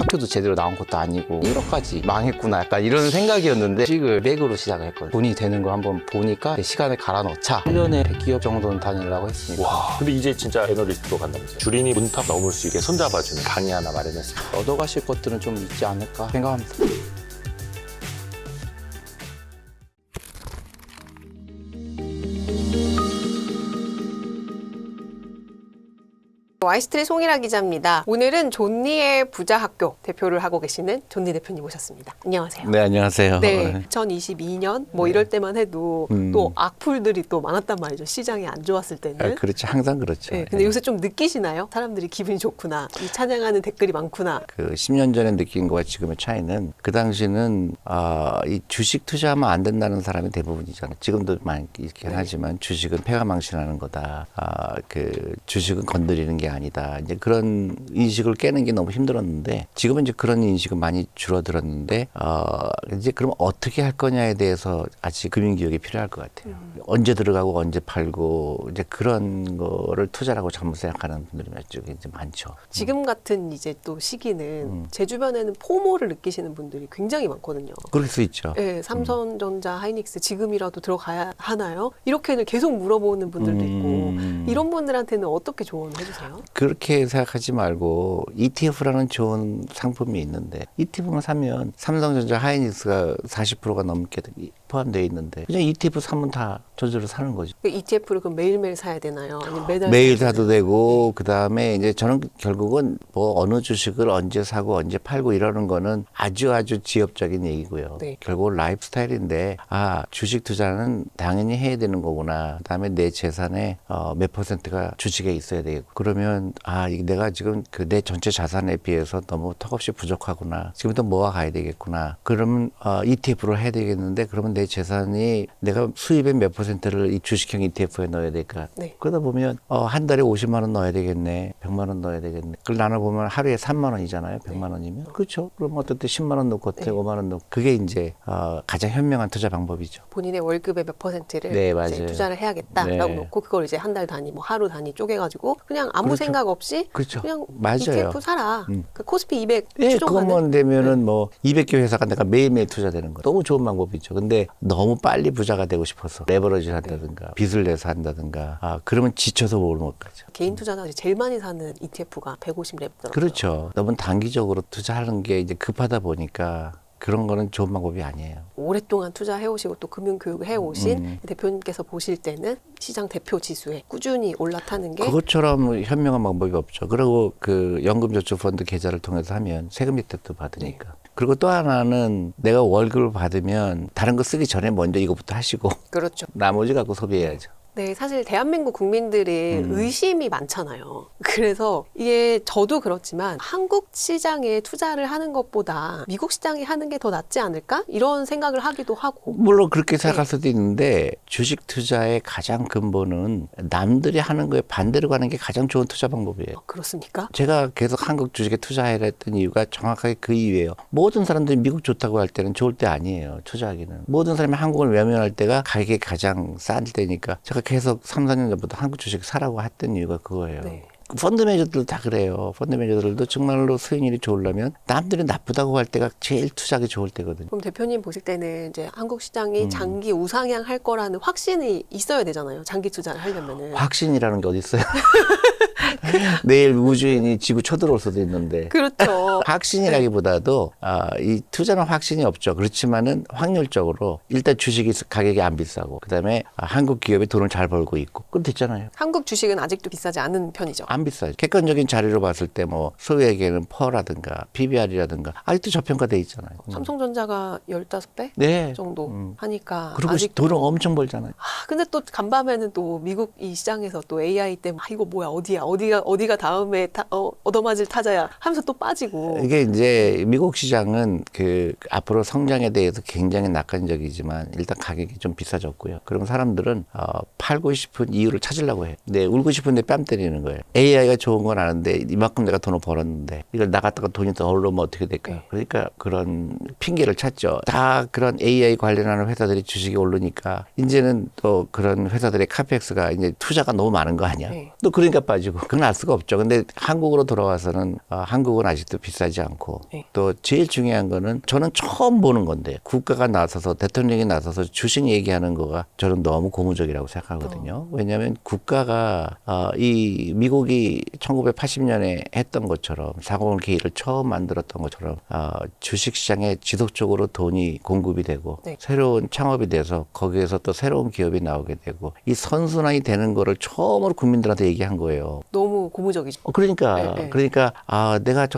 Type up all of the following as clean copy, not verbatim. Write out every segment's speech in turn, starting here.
학교도 제대로 나온 것도 아니고 1억까지 망했구나 약간 이런 생각이었는데 주식을 맥으로 시작을 했거든요. 돈이 되는 거 한번 보니까 시간을 갈아 넣자. 1년에 100기업 정도는 다니려고 했습니다. 와, 근데 이제 진짜 애널리스트로 간다면서요. 주린이 문턱 넘을 수 있게 손잡아주는 강의 하나 마련했습니다. 얻어가실 것들은 좀 있지 않을까 생각합니다. 와이스트리 송일아 기자입니다. 오늘은 존니의 부자학교 대표를 하고 계시는 존니 대표님 모셨습니다. 안녕하세요. 네, 안녕하세요. 네, 2022년 뭐 이럴 때만 해도 또 악플들이 또 많았단 말이죠. 시장이 안 좋았을 때는. 그렇죠. 항상 그렇죠. 네, 근데 요새 좀 느끼시나요? 사람들이 기분이 좋구나. 이 찬양하는 댓글이 많구나. 그 10년 전에 느낀 거와 지금의 차이는 그 당시는 이 주식 투자하면 안 된다는 사람이 대부분이잖아요. 지금도 많이 있긴 하지만 주식은 폐가망신하는 거다. 그 주식은 건드리는 게 아니다. 이제 그런 인식을 깨는 게 너무 힘들었는데 지금은 이제 그런 인식은 많이 줄어들었는데 이제 그럼 어떻게 할 거냐에 대해서 아직 금융기획이 필요할 것 같아요. 언제 들어가고 언제 팔고 이제 그런 거를 투자라고 잘못 생각하는 분들이 몇 쪽 이제 많죠. 지금 같은 이제 또 시기는 제 주변에는 포모를 느끼시는 분들이 굉장히 많거든요. 그럴 수 있죠. 네, 삼성전자, 하이닉스 지금이라도 들어가야 하나요? 이렇게는 계속 물어보는 분들도 있고 이런 분들한테는 어떻게 조언해 주세요? 그렇게 생각하지 말고 ETF라는 좋은 상품이 있는데 ETF만 사면 삼성전자, 하이닉스가 40%가 넘게 포함되어 있는데 그냥 ETF 사면 다 저절로 사는 거죠. 그 ETF를 그럼 매일매일 사야 되나요? 아니면 매달 매일 사야 사도 되나요? 되고 그다음에 이제 저는 결국은 뭐 어느 주식을 언제 사고 언제 팔고 이러는 거는 아주 지엽적인 얘기고요. 네. 결국은 라이프스타일인데 주식 투자는 당연히 해야 되는 거구나. 그다음에 내 재산의 몇 %가 주식에 있어야 되겠고 그러면 내가 지금 그 내 전체 자산에 비해서 너무 턱없이 부족하구나. 지금부터 모아 가야 되겠구나. 그러면 ETF를 해야 되겠는데 그러면 내 재산이 내가 수입의 몇 %를 이 주식형 ETF에 넣어야 될까? 네. 그러다 보면 한 달에 50만 원 넣어야 되겠네. 100만 원 넣어야 되겠네. 그걸 나눠보면 하루에 3만 원이잖아요. 100만 원이면. 그렇죠. 그럼 어떨 때 10만 원 넣고 어떨 때 5만 원 넣고. 그게 이제 가장 현명한 투자 방법이죠. 본인의 월급의 몇 %를 네, 이제 맞아요. 투자를 해야겠다라고 네. 놓고 그걸 이제 한 달 단위, 뭐 하루 단위 쪼개가지고 그냥 아무 그렇죠. 생각 없이 그렇죠. 그냥 맞아요. ETF 사라. 그 코스피 200 예, 추종하는. 그것만 되면은 뭐 200개 회사가 내가 매일매일 투자되는 거 너무 좋은 방법이죠. 근데 너무 빨리 부자가 되고 싶어서 레버리지를 한다든가 빚을 내서 한다든가 그러면 지쳐서 못 가죠. 개인 투자자 제일 많이 사는 ETF가 150랩더라고요. 그렇죠. 너무 단기적으로 투자하는 게 이제 급하다 보니까 그런 거는 좋은 방법이 아니에요. 오랫동안 투자해오시고 또 금융교육을 해오신 대표님께서 보실 때는 시장 대표 지수에 꾸준히 올라타는 게 그것처럼 현명한 방법이 없죠. 그리고 그 연금저축펀드 계좌를 통해서 하면 세금 혜택도 받으니까. 네. 그리고 또 하나는 내가 월급을 받으면 다른 거 쓰기 전에 먼저 이거부터 하시고 그렇죠. 나머지 갖고 소비해야죠. 네, 사실 대한민국 국민들이 의심이 많잖아요. 그래서 이게 저도 그렇지만 한국 시장에 투자를 하는 것보다 미국 시장에 하는 게 더 낫지 않을까? 이런 생각을 하기도 하고. 물론 그렇게 생각할 수도 있는데 주식 투자의 가장 근본은 남들이 하는 거에 반대로 가는 게 가장 좋은 투자 방법이에요. 그렇습니까? 제가 계속 한국 주식에 투자해라 했던 이유가 정확하게 그 이유예요. 모든 사람들이 미국 좋다고 할 때는 좋을 때 아니에요. 투자하기는. 모든 사람이 한국을 외면할 때가 가격이 가장 싼 때니까 제가 계속 3, 4년 전부터 한국 주식 사라고 했던 이유가 그거예요. 네. 펀드 매니저들도 다 그래요. 펀드 매니저들도 정말로 수익률이 좋으려면 남들이 나쁘다고 할 때가 제일 투자하기 좋을 때거든요. 그럼 대표님 보실 때는 이제 한국 시장이 장기 우상향 할 거라는 확신이 있어야 되잖아요. 장기 투자를 하려면은. 확신이라는 게 어디 있어요? 내일 우주인이 지구 쳐들어올 수도 있는데. 그렇죠. 확신이라기보다도 이 투자는 확신이 없죠. 그렇지만은 확률적으로 일단 주식이 가격이 안 비싸고 그다음에 한국 기업이 돈을 잘 벌고 있고 그럼 됐잖아요. 한국 주식은 아직도 비싸지 않은 편이죠. 안 비싸요. 객관적인 자료로 봤을 때 뭐 소위에게는 퍼라든가 PBR이라든가 아직도 저평가돼 있잖아요. 삼성전자가 15배 네. 정도 하니까 그리고 아직 돈을 엄청 벌잖아요. 근데 또 간밤에는 또 미국 이 시장에서 또 AI 때문에 이거 뭐야 어디가 다음에 얻어맞을 타자야 하면서 또 빠지고. 이게 이제 미국 시장은 그 앞으로 성장에 대해서 굉장히 낙관적이지만 일단 가격이 좀 비싸졌고요. 그러면 사람들은 팔고 싶은 이유를 찾으려고 해요. 네, 울고 싶은데 뺨 때리는 거예요. AI가 좋은 건 아는데 이만큼 내가 돈을 벌었는데 이걸 나갔다가 돈이 더 올라오면 어떻게 될까? 그러니까 그런 핑계를 찾죠. 다 그런 AI 관련하는 회사들이 주식이 오르니까 이제는 또 그런 회사들의 카펙스가 이제 투자가 너무 많은 거 아니야? 네. 또 그러니까 빠지고 아이고, 그건 알 수가 없죠. 근데 한국으로 돌아와서는 한국은 아직도 비싸지 않고 네. 또 제일 중요한 거는 저는 처음 보는 건데 국가가 나서서 대통령이 나서서 주식 얘기하는 거가 저는 너무 고무적이라고 생각하거든요. 왜냐하면 국가가 이 미국이 1980년에 했던 것처럼 401k를 처음 만들었던 것처럼 주식시장에 지속적으로 돈이 공급이 되고 네. 새로운 창업이 돼서 거기에서 또 새로운 기업이 나오게 되고 이 선순환이 되는 거를 처음으로 국민들한테 얘기한 거예요. 너무 고무적이죠. 그러니까 네. 그러니까 내가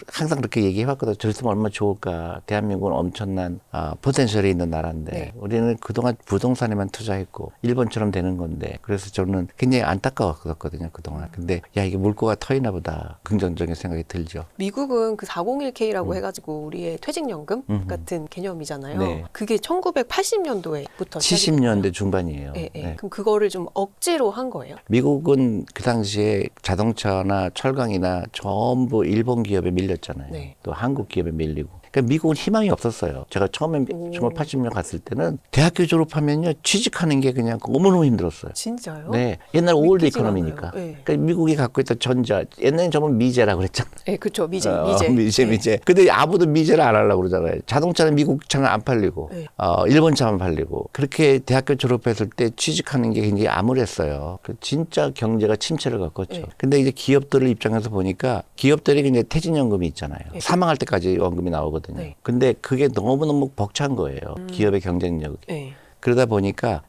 항상 그렇게 얘기해왔거든. 저랬으면 얼마나 좋을까. 대한민국은 엄청난 포텐셜이 있는 나라인데 네. 우리는 그동안 부동산에만 투자했고 일본처럼 되는 건데 그래서 저는 굉장히 안타까웠거든요 그동안. 근데 야 이게 물꼬가 터이나 보다 긍정적인 생각이 들죠. 미국은 그 401k라고 해가지고 우리의 퇴직연금 같은 개념이잖아요. 네. 그게 1980년도에부터 70년대 중반이에요. 네, 네. 네. 그럼 그거를 좀 억지로 한 거예요. 미국은 그 당시에 자동차나 철강이나 전부 일본 기업에 밀렸잖아요. 네. 또 한국 기업에 밀리고. 그러니까 미국은 희망이 없었어요. 제가 처음에 1980년 갔을 때는 대학교 졸업하면요 취직하는 게 그냥 너무너무 힘들었어요. 진짜요? 네, 옛날 올드 믿기지가 이코노미니까. 않아요. 네. 그러니까 미국이 갖고 있던 전자, 옛날엔 전부 미제라 그랬잖아요. 네, 그렇죠. 미제. 미제. 네. 근데 아무도 미제를 안 하려고 그러잖아요. 자동차는 미국 차는 안 팔리고, 네. 일본 차만 팔리고. 그렇게 대학교 졸업했을 때 취직하는 게 굉장히 암울했어요. 진짜 경제가 침체를 겪었죠. 네. 근데 이제 기업들 입장에서 보니까 기업들이 이제 퇴직연금이 있잖아요. 네. 사망할 때까지 원금이 나오거든요. 네. 근데 그게 너무너무 벅찬 거예요. 기업의 경쟁력이. 네. 그러다 보니까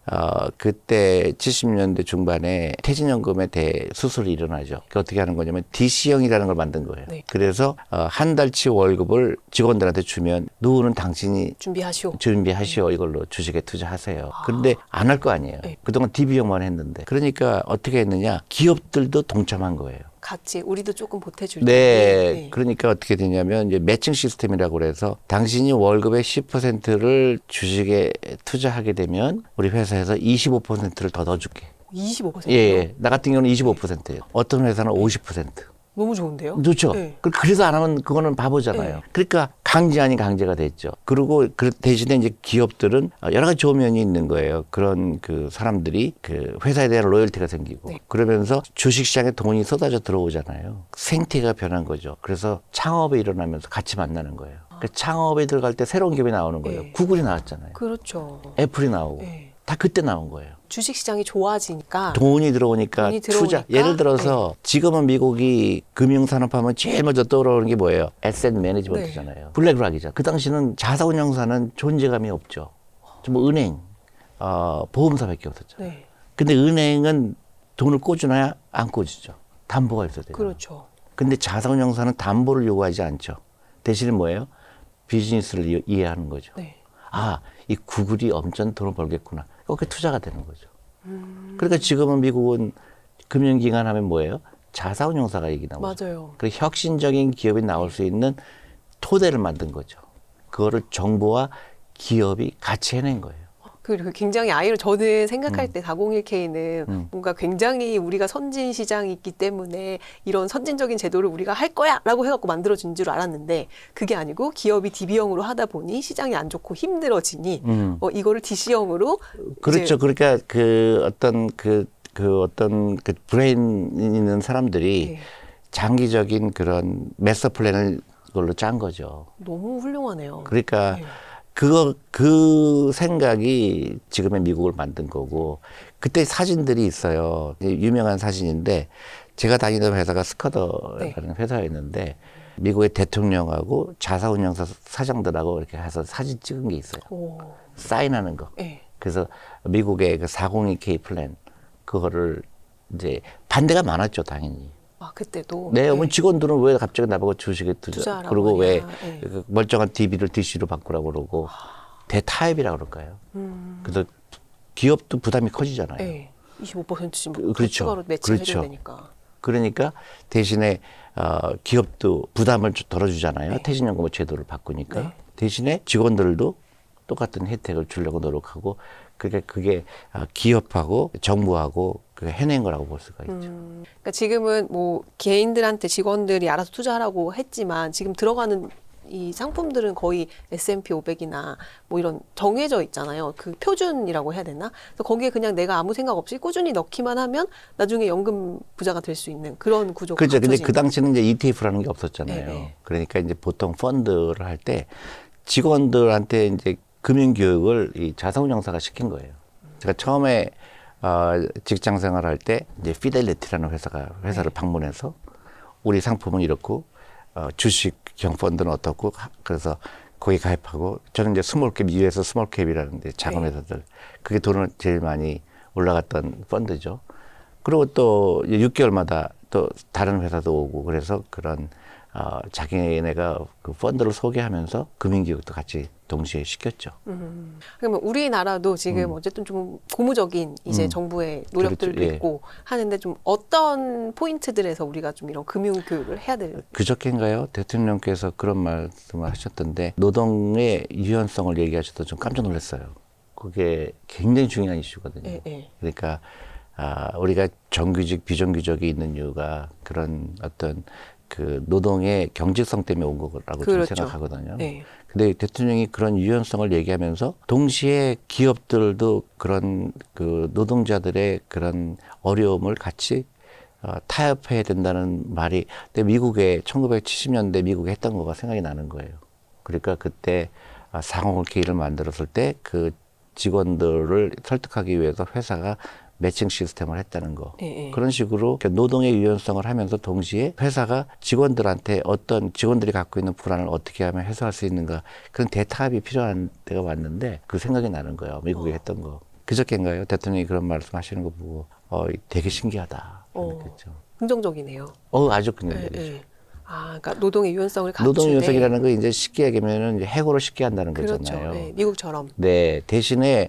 그때 70년대 중반에 퇴직연금에 대해 수술이 일어나죠. 그 어떻게 하는 거냐면 DC형이라는 걸 만든 거예요. 네. 그래서 한 달치 월급을 직원들한테 주면 누구는 당신이 준비하시오 이걸로 주식에 투자하세요. 근데 안 할 거 아니에요. 네. 그동안 DB형만 했는데. 그러니까 어떻게 했느냐. 기업들도 동참한 거예요. 같이 우리도 조금 보태줄 네. 때. 그러니까 어떻게 되냐면 이제 매칭 시스템이라고 그래서 당신이 월급의 10%를 주식에 투자하게 되면 우리 회사에서 25%를 더 넣어줄게. 25%요? 예. 나 같은 경우는 25%예요. 어떤 회사는 50%. 너무 좋은데요? 좋죠. 네. 그래서 안 하면 그거는 바보잖아요. 네. 그러니까 강제 아닌 강제가 됐죠. 그리고 그 대신에 이제 기업들은 여러 가지 좋은 면이 있는 거예요. 그런 그 사람들이 그 회사에 대한 로열티가 생기고 네. 그러면서 주식시장에 돈이 쏟아져 들어오잖아요. 생태가 변한 거죠. 그래서 창업이 일어나면서 같이 만나는 거예요. 그 창업에 들어갈 때 새로운 기업이 나오는 거예요. 네. 구글이 나왔잖아요. 그렇죠. 애플이 나오고 네. 다 그때 나온 거예요. 주식시장이 좋아지니까 돈이 들어오니까 투자. 예를 들어서 지금은 미국이 금융산업하면 제일 먼저 떠오르는 게 뭐예요? 에셋 매니지먼트잖아요. 블랙락이죠. 그 당시는 자사운용사는 존재감이 없죠. 뭐 은행, 보험사밖에 없었죠. 네. 근데 은행은 돈을 꿔주나요? 안 꿔주죠. 담보가 있어야 돼요. 그렇죠. 근데 자사운용사는 담보를 요구하지 않죠. 대신에 뭐예요? 비즈니스를 이해하는 거죠. 네. 이 구글이 엄청 돈을 벌겠구나. 그게 투자가 되는 거죠. 그러니까 지금은 미국은 금융기관 하면 뭐예요? 자사운용사가 얘기 나오죠. 맞아요. 그 혁신적인 기업이 나올 수 있는 토대를 만든 거죠. 그거를 정부와 기업이 같이 해낸 거예요. 그리고 굉장히 저는 생각할 때 401k는 뭔가 굉장히 우리가 선진 시장이 있기 때문에 이런 선진적인 제도를 우리가 할 거야 라고 해갖고 만들어진 줄 알았는데 그게 아니고 기업이 DB형으로 하다 보니 시장이 안 좋고 힘들어지니 이거를 DC형으로 그렇죠. 그러니까 어떤 브레인 있는 사람들이 네. 장기적인 그런 마스터 플랜을 그걸로 짠 거죠. 너무 훌륭하네요. 그러니까 네. 그 생각이 지금의 미국을 만든 거고, 그때 사진들이 있어요. 유명한 사진인데, 제가 다니던 회사가 스커더라는 회사였는데, 미국의 대통령하고 자사운용사 사장들하고 이렇게 해서 사진 찍은 게 있어요. 오. 사인하는 거. 네. 그래서 미국의 그 401k 플랜, 그거를 이제 반대가 많았죠, 당연히. 그때도. 네, 직원들은 왜 갑자기 나보고 주식에 투자, 그리고 왜 그 멀쩡한 DB를 DC로 바꾸라고 그러고, 대타협이라고 그럴까요? 그래서 기업도 부담이 커지잖아요. 네. 25%씩 그렇죠. 추가로 매칭해야 그렇죠. 되니까. 그러니까 대신에 기업도 부담을 덜어주잖아요. 네. 퇴직연금 제도를 바꾸니까. 네. 대신에 직원들도 똑같은 혜택을 주려고 노력하고, 그게 기업하고 정부하고 해낸 거라고 볼 수가 있죠. 그러니까 지금은 뭐 개인들한테 직원들이 알아서 투자하라고 했지만 지금 들어가는 이 상품들은 거의 S&P 500이나 뭐 이런 정해져 있잖아요. 그 표준이라고 해야 되나? 그래서 거기에 그냥 내가 아무 생각 없이 꾸준히 넣기만 하면 나중에 연금 부자가 될 수 있는 그런 구조가 그렇죠. 근데 갖춰진 그 당시는 이제 ETF라는 게 없었잖아요. 네, 네. 그러니까 이제 보통 펀드를 할 때 직원들한테 이제 금융 교육을 이 자산운용사가 시킨 거예요. 제가 처음에 직장 생활할 때 이제 피델리티라는 회사를 방문해서 우리 상품은 이렇고 주식형 펀드는 어떻고 그래서 거기 가입하고 저는 이제 스몰캡 US 스몰캡이라는 데 작은 회사들 그게 돈을 제일 많이 올라갔던 펀드죠. 그리고 또 6개월마다 또 다른 회사도 오고 그래서 그런 자기네가 그 펀드를 소개하면서 금융교육도 같이 동시에 시켰죠. 그러면 우리나라도 지금 어쨌든 좀 고무적인 이제 정부의 노력들도 그렇죠. 예. 있고 하는데 좀 어떤 포인트들에서 우리가 좀 이런 금융 교육을 해야 될 그저께인가요? 대통령께서 그런 말씀을 하셨던데 노동의 유연성을 얘기하셔서 좀 깜짝 놀랐어요. 그게 굉장히 중요한 이슈거든요. 예, 예. 그러니까 우리가 정규직, 비정규직이 있는 이유가 그런 어떤 그 노동의 경직성 때문에 온 거라고 저는 그렇죠. 생각하거든요. 네. 근데 대통령이 그런 유연성을 얘기하면서 동시에 기업들도 그런 그 노동자들의 그런 어려움을 같이 타협해야 된다는 말이 근데 미국에 1970년대 미국에 했던 거가 생각이 나는 거예요. 그러니까 그때 상호를 계획을 만들었을 때 그 직원들을 설득하기 위해서 회사가 매칭 시스템을 했다는 거. 예, 예. 그런 식으로 노동의 유연성을 하면서 동시에 회사가 직원들한테 어떤 직원들이 갖고 있는 불안을 어떻게 하면 해소할 수 있는가 그런 대타협이 필요한 때가 왔는데 그 생각이 나는 거예요. 미국에 했던 거. 그저께인가요? 대통령이 그런 말씀 하시는 거 보고 되게 신기하다 생각했죠. 긍정적이네요. 아주 예, 긍정적이죠. 예. 그러니까 노동의 유연성을 갖추되 노동 유연성이라는 거 이제 쉽게 얘기하면 이제 해고를 쉽게 한다는 그렇죠. 거잖아요. 예, 미국처럼. 네, 대신에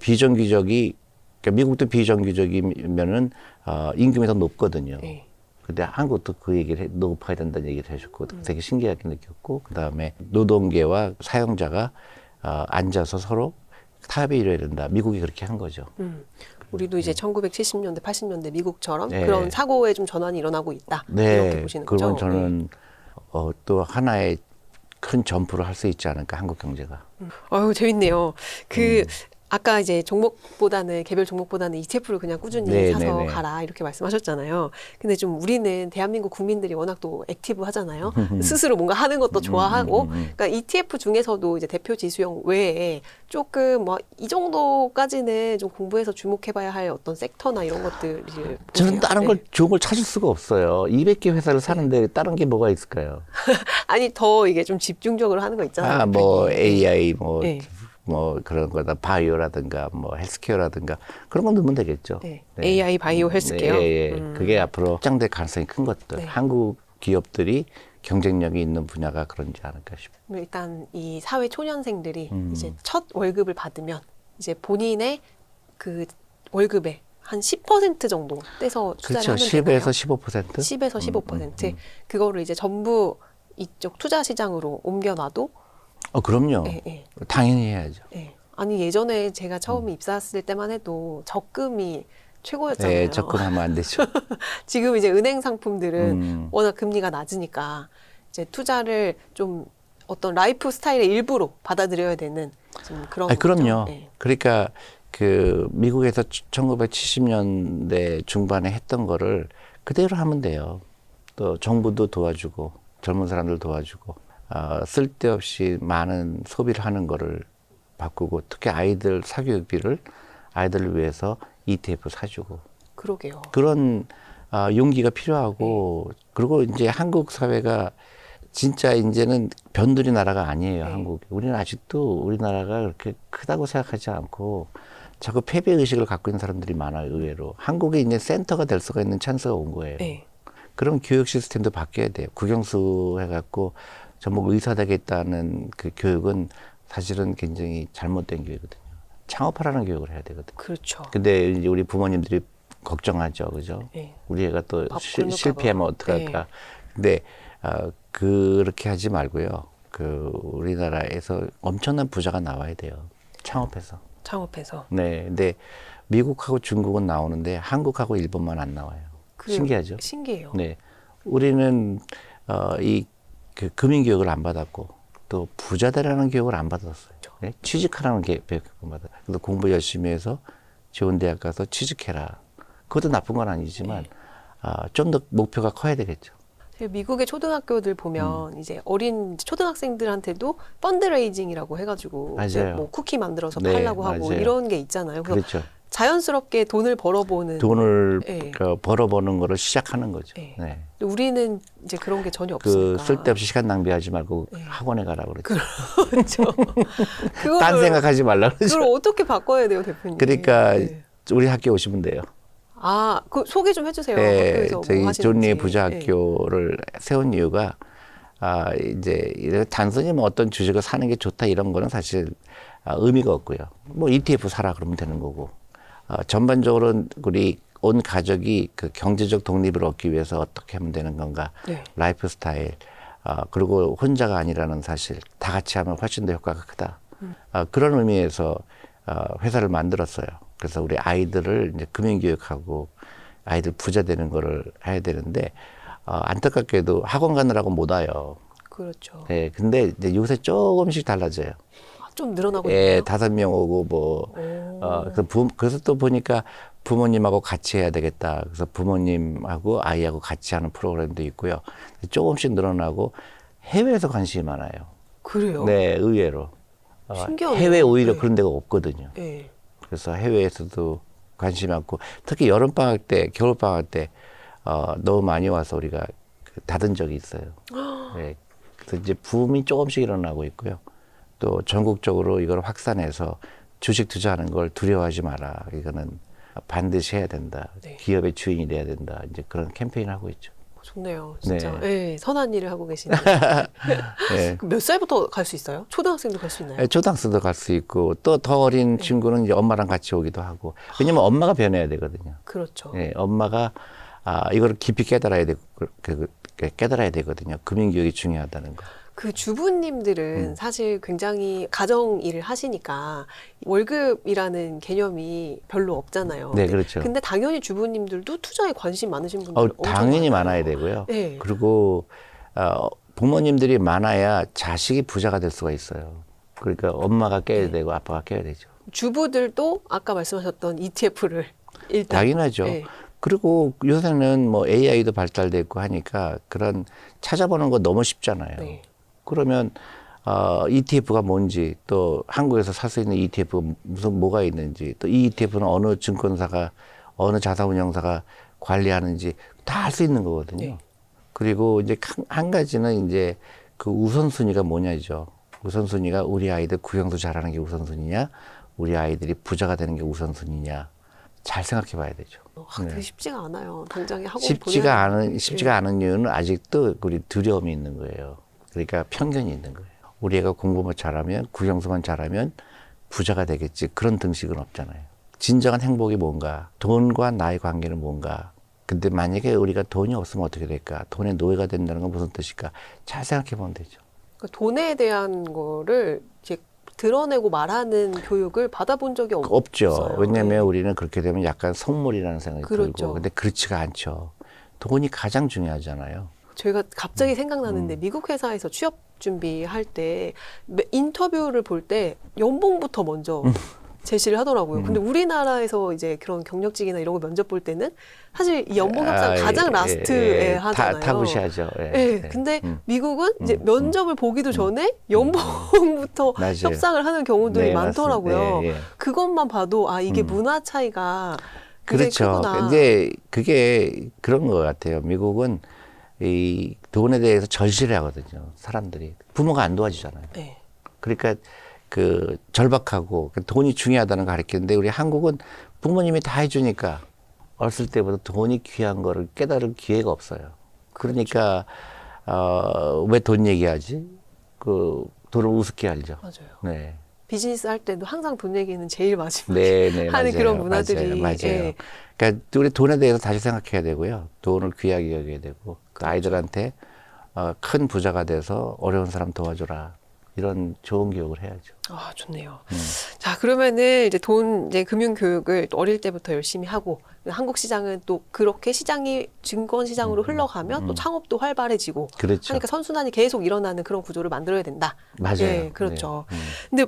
비정규직이 그러니까 미국도 비정규직이면은 임금이 더 높거든요. 예. 근데 한국도 그 얘기를 높아야 된다는 얘기를 해줬고 되게 신기하게 느꼈고 그다음에 노동계와 사용자가 앉아서 서로 타협이 이뤄야 된다. 미국이 그렇게 한 거죠. 우리도 이제 1970년대, 80년대 미국처럼 네. 그런 사고에 좀 전환이 일어나고 있다. 이렇게 보시는 그러면 거죠. 저는 또 하나의 큰 점프를 할 수 있지 않을까 한국 경제가. 아유, 재밌네요. 아까 이제 종목보다는 개별 종목보다는 ETF를 그냥 꾸준히 네, 사서 네, 네. 가라 이렇게 말씀하셨잖아요. 근데 좀 우리는 대한민국 국민들이 워낙 또 액티브 하잖아요. 스스로 뭔가 하는 것도 좋아하고, 그러니까 ETF 중에서도 이제 대표 지수형 외에 조금 뭐 이 정도까지는 좀 공부해서 주목해봐야 할 어떤 섹터나 이런 것들을 저는 보세요. 다른 네. 걸 좋은 걸 찾을 수가 없어요. 200개 회사를 사는데 다른 게 뭐가 있을까요? 아니 더 이게 좀 집중적으로 하는 거 있잖아요. 뭐 되게. AI 네. 뭐 그런 거다 바이오라든가 뭐 헬스케어라든가 그런 건 넣으면 되겠죠. 네. AI 바이오 헬스케어. 예. 그게 앞으로 확장될 가능성이 큰 것들. 네. 한국 기업들이 경쟁력이 있는 분야가 그런지 않을까 싶어요. 일단 이 사회 초년생들이 이제 첫 월급을 받으면 이제 본인의 그 월급의 한 10% 정도 떼서 투자를 그렇죠. 하면 되나요? 10에서 15%? 10에서 15%. 그거를 이제 전부 이쪽 투자 시장으로 옮겨놔도 그럼요. 예. 당연히 해야죠. 예. 아니 예전에 제가 처음 입사했을 때만 해도 적금이 최고였잖아요. 네, 접근하면 안 되죠. 지금 이제 은행 상품들은 워낙 금리가 낮으니까 이제 투자를 좀 어떤 라이프 스타일의 일부로 받아들여야 되는 좀 그런 그럼요. 거죠. 예. 그러니까 그 미국에서 1970년대 중반에 했던 거를 그대로 하면 돼요. 또 정부도 도와주고 젊은 사람들 도와주고 쓸데없이 많은 소비를 하는 거를 바꾸고 특히 아이들 사교육비를 아이들을 위해서 ETF 사주고 그러게요. 그런 용기가 필요하고 그리고 이제 한국 사회가 진짜 이제는 변두리 나라가 아니에요. 한국. 우리는 아직도 우리나라가 그렇게 크다고 생각하지 않고 자꾸 패배 의식을 갖고 있는 사람들이 많아요. 의외로. 한국이 이제 센터가 될 수가 있는 찬스가 온 거예요. 네. 그럼 교육 시스템도 바뀌어야 돼요. 국영수 해갖고 전부 의사 되겠다는 그 교육은 사실은 굉장히 잘못된 교육이거든요. 창업하라는 교육을 해야 되거든요. 그렇죠. 근데 이제 우리 부모님들이 걱정하죠. 그죠? 네. 우리 애가 또 밥 굶을까 실패하면 봐. 어떡할까. 근데 그렇게 하지 말고요. 그 우리나라에서 엄청난 부자가 나와야 돼요. 창업해서. 창업해서. 네. 근데 미국하고 중국은 나오는데 한국하고 일본만 안 나와요. 신기하죠? 신기해요. 네. 우리는 그 금융 교육을 안 받았고 또 부자 되라는 교육을 안 받았어요. 네? 취직하라는 교육을 받았어요. 그래서 공부 열심히 해서 좋은 대학 가서 취직해라. 그것도 나쁜 건 아니지만 좀 더 목표가 커야 되겠죠. 미국의 초등학교들 보면 이제 어린 초등학생들한테도 펀드레이징이라고 해가지고 이제 맞아요. 뭐 쿠키 만들어서 네, 팔라고 하고 맞아요. 이런 게 있잖아요. 그래서 그렇죠. 자연스럽게 돈을 벌어보는. 돈을 네. 벌어보는 거를 시작하는 거죠. 네. 네. 근데 우리는 이제 그런 게 전혀 그 없으니까. 쓸데없이 시간 낭비하지 말고 네. 학원에 가라고 그랬죠. 그렇죠. 딴 생각하지 말라 그러죠. 그걸 어떻게 바꿔야 돼요, 대표님? 그러니까 네. 우리 학교 오시면 돼요. 그 소개 좀 해주세요. 네, 학교에서 저희 뭐 존리의 하시는지. 부자 네. 학교를 세운 이유가 이제 단순히 뭐 어떤 주식을 사는 게 좋다 이런 거는 사실 의미가 없고요. 뭐 ETF 사라 그러면 되는 거고 전반적으로 우리 온 가족이 그 경제적 독립을 얻기 위해서 어떻게 하면 되는 건가, 네. 라이프 스타일 그리고 혼자가 아니라는 사실, 다 같이 하면 훨씬 더 효과가 크다. 그런 의미에서 회사를 만들었어요. 그래서 우리 아이들을 이제 금융교육하고 아이들 부자 되는 거를 해야 되는데 안타깝게도 학원 가느라고 못 와요. 그렇죠. 네, 근데 이제 요새 조금씩 달라져요. 좀 늘어나고 예, 있네요. 5명 오고 뭐 그래서 또 보니까 부모님하고 같이 해야 되겠다. 그래서 부모님하고 아이하고 같이 하는 프로그램도 있고요. 조금씩 늘어나고 해외에서 관심이 많아요. 그래요? 네, 의외로. 신기하네요. 해외 오히려 네. 그런 데가 없거든요. 네. 그래서 해외에서도 관심이 많고 특히 여름방학 때, 겨울방학 때 너무 많이 와서 우리가 닫은 적이 있어요. 네. 그래서 이제 붐이 조금씩 일어나고 있고요. 또 전국적으로 이걸 확산해서 주식 투자하는 걸 두려워하지 마라. 이거는 반드시 해야 된다. 네. 기업의 주인이 돼야 된다. 이제 그런 캠페인을 하고 있죠. 좋네요. 진짜. 네. 네, 선한 일을 하고 계시네요. 네. 몇 살부터 갈 수 있어요? 초등학생도 갈 수 있나요? 초등학생도 갈 수 있고 또 더 어린 친구는 이제 엄마랑 같이 오기도 하고 왜냐면 엄마가 변해야 되거든요. 그렇죠. 예, 엄마가 이걸 깊이 깨달아야 되고 깨달아야 되거든요. 금융교육이 중요하다는 거. 그 주부님들은 사실 굉장히 가정 일을 하시니까 월급이라는 개념이 별로 없잖아요. 네, 그렇죠. 근데 당연히 주부님들도 투자에 관심 많으신 분들 엄청 당연히 많아요. 많아야 되고요. 네. 그리고 부모님들이 많아야 자식이 부자가 될 수가 있어요. 그러니까 엄마가 깨야 되고 아빠가 깨야 되죠. 주부들도 아까 말씀하셨던 ETF를 일단 당연하죠. 네. 그리고 요새는 뭐 AI도 발달됐고 하니까 그런 찾아보는 거 너무 쉽잖아요. 네. 그러면 ETF가 뭔지 또 한국에서 살 수 있는 ETF가 뭐가 있는지 또 이 ETF는 어느 증권사가 어느 자산운용사가 관리하는지 다 알 수 있는 거거든요. 네. 그리고 이제 한 가지는 이제 그 우선순위가 뭐냐죠. 우선순위가 우리 아이들 국영수 잘하는 게 우선순위냐, 우리 아이들이 부자가 되는 게 우선순위냐. 잘 생각해 봐야 되죠. 그게 쉽지가 않아요. 당장에 학원 쉽지가 않은 이유는 아직도 우리 두려움이 있는 거예요. 그러니까 편견이 있는 거예요. 우리 애가 공부만 잘하면, 국영수만 잘하면 부자가 되겠지. 그런 등식은 없잖아요. 진정한 행복이 뭔가, 돈과 나의 관계는 뭔가. 근데 만약에 우리가 돈이 없으면 어떻게 될까? 돈의 노예가 된다는 건 무슨 뜻일까? 잘 생각해 보면 되죠. 그러니까 돈에 대한 거를 이제 드러내고 말하는 교육을 받아본 적이 없죠. 없어요. 왜냐하면 네. 우리는 그렇게 되면 약간 속물이라는 생각이 그렇죠. 들고. 근데 그렇지가 않죠. 돈이 가장 중요하잖아요. 저희가 갑자기 생각나는데 미국 회사에서 취업 준비할 때 인터뷰를 볼 때 연봉부터 먼저 제시를 하더라고요. 근데 우리나라에서 이제 그런 경력직이나 이런 거 면접 볼 때는 사실 이 연봉 협상 가장 라스트에 하잖아요. 타부시하죠. 예, 네, 예. 근데 미국은 이제 면접을 보기도 전에 연봉부터 맞아요. 협상을 하는 경우들이 네, 많더라고요. 맞습니다. 예, 예. 그것만 봐도 이게 문화 차이가 굉장히 그렇죠. 크구나. 근데 그게 그런 것 같아요. 미국은 이 돈에 대해서 절실해 하거든요. 사람들이. 부모가 안 도와주잖아요. 네. 그러니까 그 절박하고 돈이 중요하다는 걸 가르치는데 우리 한국은 부모님이 다 해주니까 어렸을 때부터 돈이 귀한 거를 깨달을 기회가 없어요. 그러니까 왜 돈 얘기하지? 그 돈을 우습게 알죠. 맞아요. 네. 비즈니스 할 때도 항상 돈 얘기는 제일 마지막에 네, 하는 맞아요. 그런 문화들이 맞아요. 예. 그러니까 우리 돈에 대해서 다시 생각해야 되고요. 돈을 귀하게 여겨야 되고 그 아이들한테 큰 부자가 돼서 어려운 사람 도와줘라. 이런 좋은 교육을 해야죠. 아, 좋네요. 자, 그러면은 이제 금융 교육을 어릴 때부터 열심히 하고 한국 시장은 또 그렇게 시장이 증권 시장으로 흘러가면 또 창업도 활발해지고 그렇죠. 하니까 선순환이 계속 일어나는 그런 구조를 만들어야 된다. 맞아요. 예, 그렇죠. 네. 근데